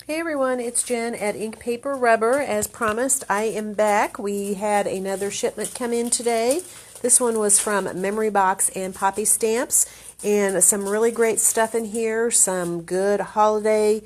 Hey everyone, it's Jen at Ink Paper Rubber. As promised, I am back. We had another shipment come in today. This one was from Memory Box and Poppystamps, and some really great stuff in here. Some good holiday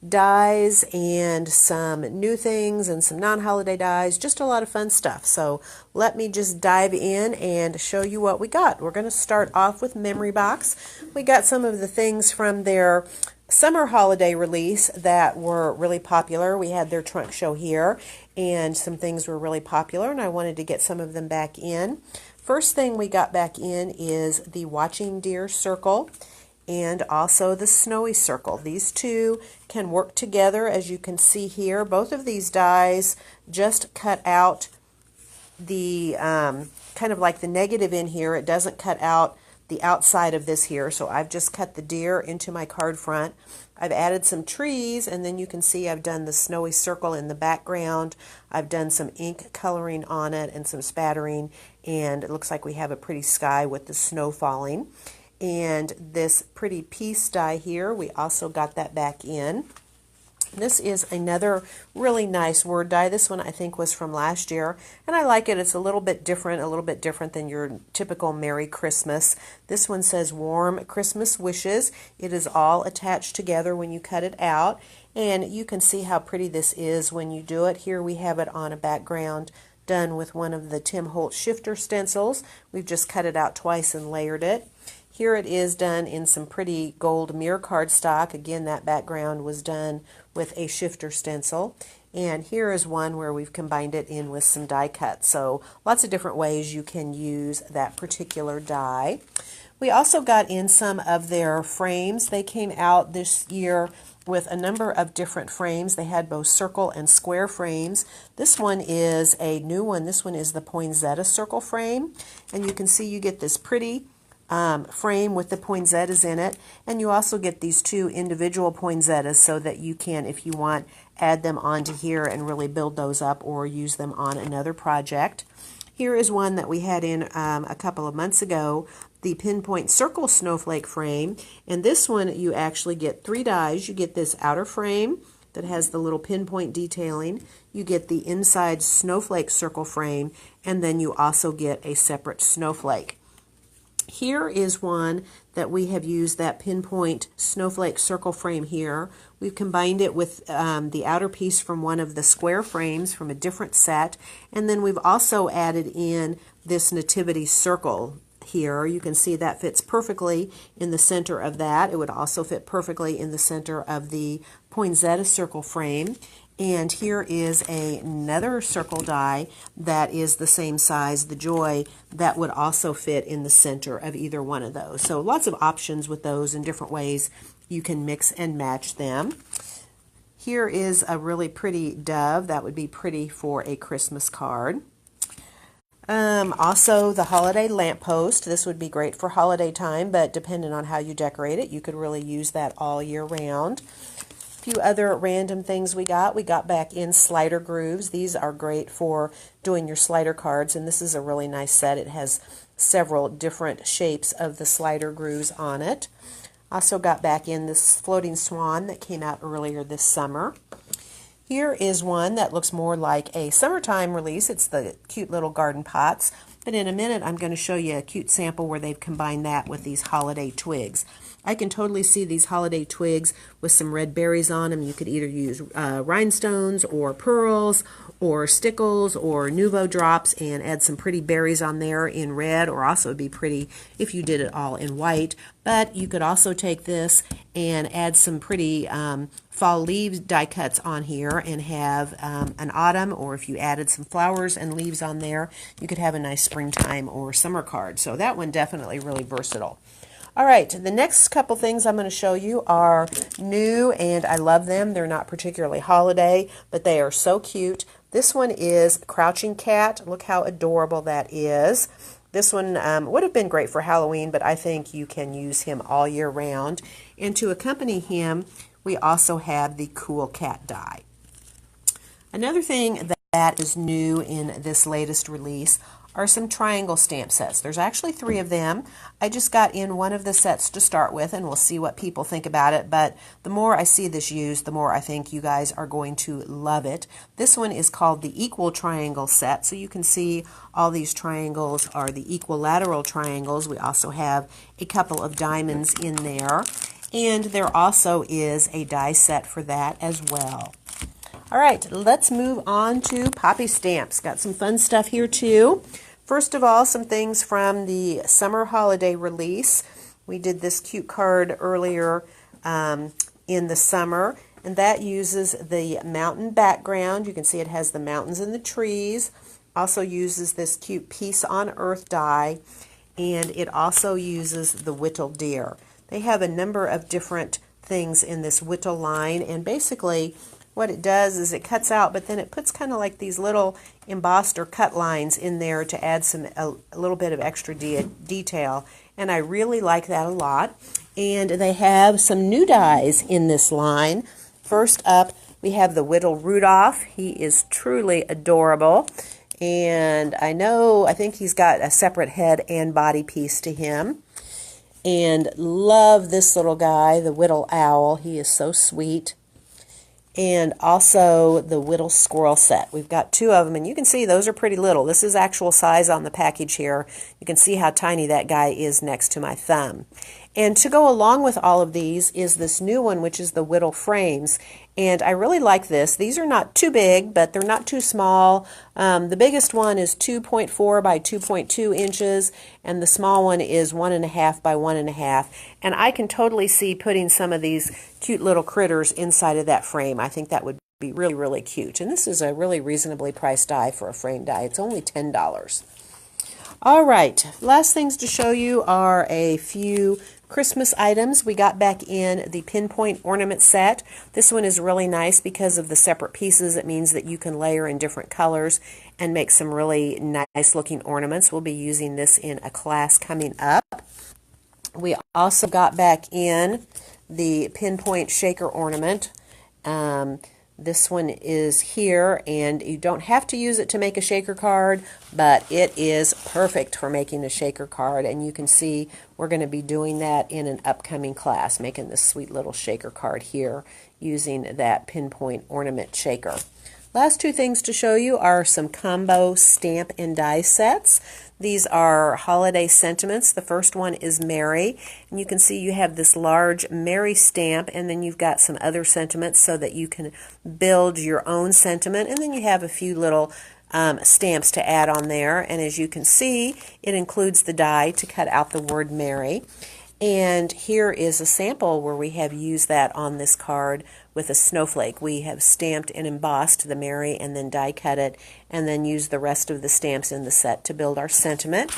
dies and some new things and some non-holiday dies. Just a lot of fun stuff. So let me just dive in and show you what we got. We're going to start off with Memory Box. We got some of the things from their summer holiday release that were really popular. We had their trunk show here, and some things were really popular, and I wanted to get some of them back in. First thing we got back in is the Watching Deer Circle and also the Snowy Circle. These two can work together, as you can see here. Both of these dies just cut out the kind of like the negative in here. It doesn't cut out the outside of this here, so I've just cut the deer into my card front. I've added some trees, and then you can see I've done the snowy circle in the background. I've done some ink coloring on it and some spattering, and it looks like we have a pretty sky with the snow falling. And this pretty piece die here, we also got that back in. This is another really nice word die. This one I think was from last year, and I like it. It's a little bit different than your typical Merry Christmas. This one says Warm Christmas Wishes. It is all attached together when you cut it out, and you can see how pretty this is when you do it. Here we have it on a background done with one of the Tim Holtz shifter stencils. We've just cut it out twice and layered it. Here it is done in some pretty gold mirror cardstock. Again, that background was done with a shifter stencil. And here is one where we've combined it in with some die cuts. So lots of different ways you can use that particular die. We also got in some of their frames. They came out this year with a number of different frames. They had both circle and square frames. This one is a new one. This one is the poinsettia circle frame. And you can see you get this pretty frame with the poinsettias in it, and you also get these two individual poinsettias so that you can, if you want, add them onto here and really build those up or use them on another project. Here is one that we had in a couple of months ago, the Pinpoint Circle Snowflake frame, and this one you actually get 3 dies. You get this outer frame that has the little pinpoint detailing, you get the inside snowflake circle frame, and then you also get a separate snowflake. Here is one that we have used that pinpoint snowflake circle frame here. We've combined it with the outer piece from one of the square frames from a different set, and then we've also added in this nativity circle here. You can see that fits perfectly in the center of that. It would also fit perfectly in the center of the poinsettia circle frame. And here is another circle die that is the same size, the Joy, that would also fit in the center of either one of those. So lots of options with those in different ways you can mix and match them. Here is a really pretty dove. That would be pretty for a Christmas card. Also the holiday lamppost. This would be great for holiday time, but depending on how you decorate it, you could really use that all year round. Few other random things we got back in slider grooves. These are great for doing your slider cards, and this is a really nice set. It has several different shapes of the slider grooves on it. Also got back in this floating swan that came out earlier this summer. Here is one that looks more like a summertime release. It's the cute little garden pots, but in a minute I'm going to show you a cute sample where they've combined that with these holiday twigs. I can totally see these holiday twigs with some red berries on them. You could either use rhinestones or pearls or stickles or nouveau drops and add some pretty berries on there in red, or also it'd be pretty if you did it all in white. But you could also take this and add some pretty fall leaves die cuts on here and have an autumn, or if you added some flowers and leaves on there, you could have a nice springtime or summer card. So that one definitely really versatile. All right, the next couple things I'm going to show you are new, and I love them. They're not particularly holiday, but they are so cute. This one is Crouching Cat. Look how adorable that is. This one would have been great for Halloween, but I think you can use him all year round. And to accompany him, we also have the Cool Cat die. Another thing that is new in this latest release are some triangle stamp sets. There's actually 3 of them. I just got in one of the sets to start with, and we'll see what people think about it, but the more I see this used, the more I think you guys are going to love it. This one is called the Equal Triangle Set, so you can see all these triangles are the equilateral triangles. We also have a couple of diamonds in there, and there also is a die set for that as well. All right, let's move on to Poppy Stamps. Got some fun stuff here too. First of all, some things from the summer holiday release. We did this cute card earlier in the summer, and that uses the mountain background. You can see it has the mountains and the trees. Also uses this cute Peace on Earth die, and it also uses the whittled deer. They have a number of different things in this whittle line, and basically what it does is it cuts out, but then it puts kind of like these little embossed or cut lines in there to add a little bit of extra detail, and I really like that a lot. And they have some new dies in this line. First up, we have the Whittle Rudolph. He is truly adorable, and I think he's got a separate head and body piece to him. And love this little guy, the Whittle Owl. He is so sweet. And also the Whittle Squirrel set. We've got 2 of them, and you can see those are pretty little. This is actual size on the package here. You can see how tiny that guy is next to my thumb. And to go along with all of these is this new one, which is the Whittle Frames. And I really like this. These are not too big, but they're not too small. The biggest one is 2.4 by 2.2 inches, and the small one is 1.5 by 1.5. And I can totally see putting some of these cute little critters inside of that frame. I think that would be really, really cute. And this is a really reasonably priced die for a frame die. It's only $10. All right, last things to show you are a few Christmas items. We got back in the pinpoint ornament set. This one is really nice because of the separate pieces. It means that you can layer in different colors and make some really nice looking ornaments. We'll be using this in a class coming up. We also got back in the pinpoint shaker ornament. This one is here, and you don't have to use it to make a shaker card, but it is perfect for making a shaker card, and you can see we're going to be doing that in an upcoming class, making this sweet little shaker card here using that pinpoint ornament shaker. Last 2 things to show you are some combo stamp and die sets. These are holiday sentiments. The first one is Merry, and you can see you have this large Merry stamp, and then you've got some other sentiments so that you can build your own sentiment, and then you have a few little stamps to add on there. And as you can see, it includes the die to cut out the word Merry. And here is a sample where we have used that on this card with a snowflake. We have stamped and embossed the Merry and then die cut it, and then used the rest of the stamps in the set to build our sentiment.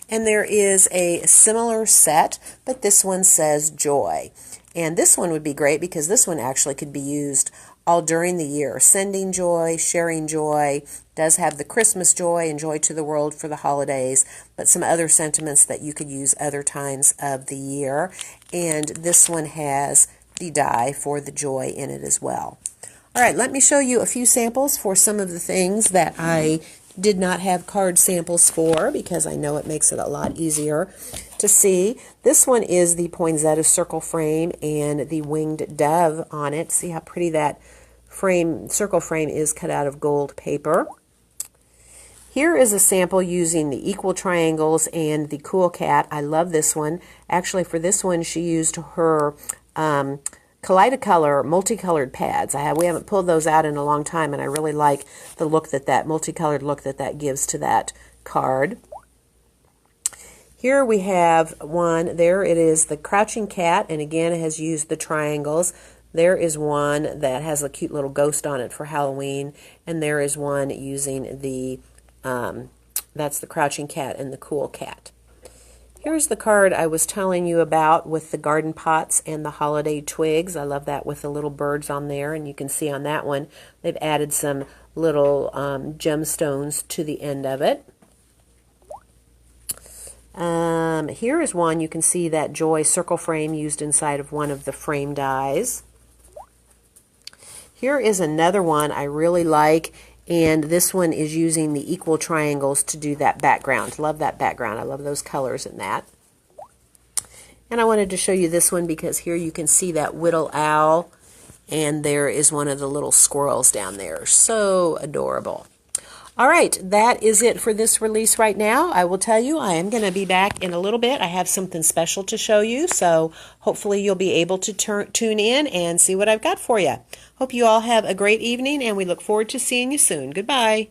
And there is a similar set, but this one says Joy. And this one would be great because this one actually could be used all during the year. Sending joy, sharing joy, does have the Christmas joy and joy to the world for the holidays, but some other sentiments that you could use other times of the year. And this one has the die for the joy in it as well. All right, let me show you a few samples for some of the things that I did not have card samples for, because I know it makes it a lot easier to see. This one is the poinsettia circle frame and the winged dove on it. See how pretty that circle frame is cut out of gold paper. Here is a sample using the equal triangles and the cool cat. I love this one. Actually, for this one, she used her Kaleidocolor multicolored pads. We haven't pulled those out in a long time, and I really like the look that multicolored look that gives to that card. Here we have one. There it is, the crouching cat, and again it has used the triangles. There is one that has a cute little ghost on it for Halloween, and there is one using the that's the crouching cat and the cool cat. Here's the card I was telling you about with the garden pots and the holiday twigs. I love that with the little birds on there, and you can see on that one they've added some little gemstones to the end of it. Here is one. You can see that joy circle frame used inside of one of the frame dies. Here is another one I really like, And this one is using the equal triangles to do that background. Love that background. I love those colors in that. And I wanted to show you this one because here you can see that whittle owl, and there is one of the little squirrels down there. So adorable. All right, that is it for this release right now. I will tell you, I am going to be back in a little bit. I have something special to show you, so hopefully you'll be able to tune in and see what I've got for you. Hope you all have a great evening, and we look forward to seeing you soon. Goodbye.